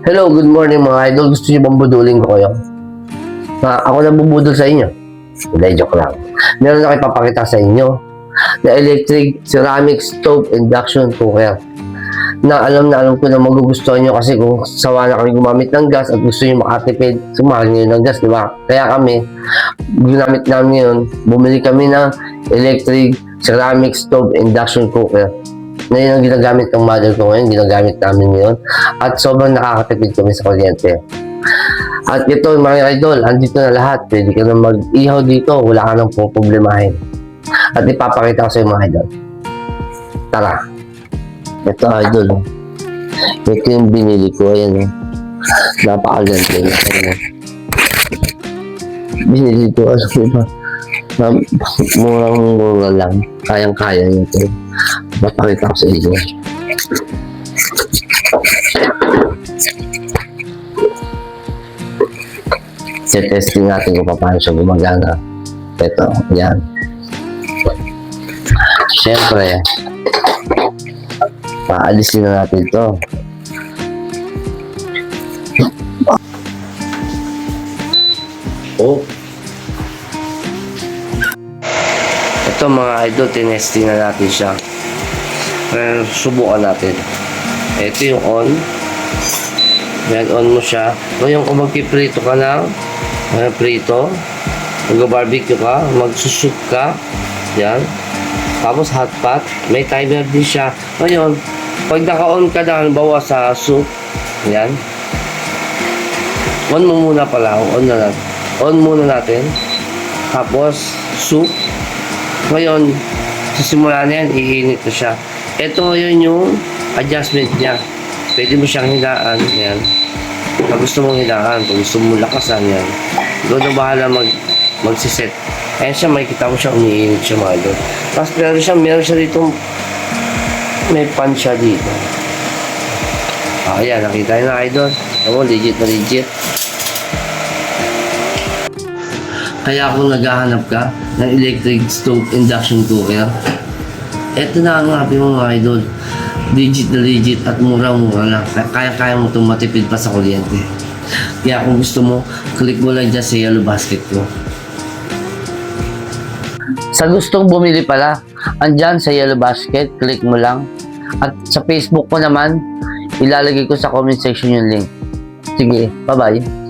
Hello, good morning mga idol. Gusto niyo bang budulin ko kayo? Ako na bubudol sa inyo. Hindi, joke lang. Meron na kayo papakita sa inyo na electric ceramic stove induction cooker. Na alam ko na magugustuhan nyo kasi kung sawa na kami gumamit ng gas at gusto nyo makatipid, sumahal nyo ng gas, di ba? Kaya kami, ginamit namin ngayon, bumili kami ng electric ceramic stove induction cooker. Na yun ang ginagamit ng mother ko ngayon, ginagamit namin ngayon. At sobrang nakakatipid kami sa kuryente. At ito mga idol, andito na lahat. Pwede ka na mag-ihaw dito, wala ka nang problemahin. At ipapakita ko sa iyo mga idol. Tara. Ito idol. Ito yung binili ko. Ayan. Napakaganda. Binili ko. Murang-mura lang. Kayang-kaya nito. Papakita ko sa inyo. Testing natin kung paano siya gumagana. Ito, yan. Siyempre, paalisin na natin ito. Oh. Ito mga idol, tinesting na natin siya. Subukan natin. Ito yung on. Yan, on mo siya. Ngayon kung magpiprito ka ng prito, mag-barbecue ka, magsushoot ka, yan. Tapos hot pot, may timer din siya. Ngayon, pag naka-on ka na, bawa sa soup, yan. On mo muna pala, on muna natin. Tapos, soup. Ngayon, sisimula na yan, iinit na siya. Ito yun yung adjustment niya. Pwede mo siyang hinaan. Yan. Pag gusto mong hinaan, pag gusto mong lakasan, yan. Doon na bahala magsiset. Ayan siya, makikita mo siya, umiinit siya mga idol. Tapos meron siya dito, may pan siya dito. Ayan, nakita nyo na idol. Ako, legit na legit. Kaya kung naghahanap ka ng electric stove induction cooker, eto na ang happy mo mga idol. Legit na legit at mura-mura lang. Kaya-kaya mo itong matipid pa sa kuryente. Kaya kung gusto mo, click mo lang dyan sa yellow basket ko. Sa gustong bumili pala, andyan sa yellow basket, click mo lang. At sa Facebook ko naman, ilalagay ko sa comment section yung link. Sige, bye-bye.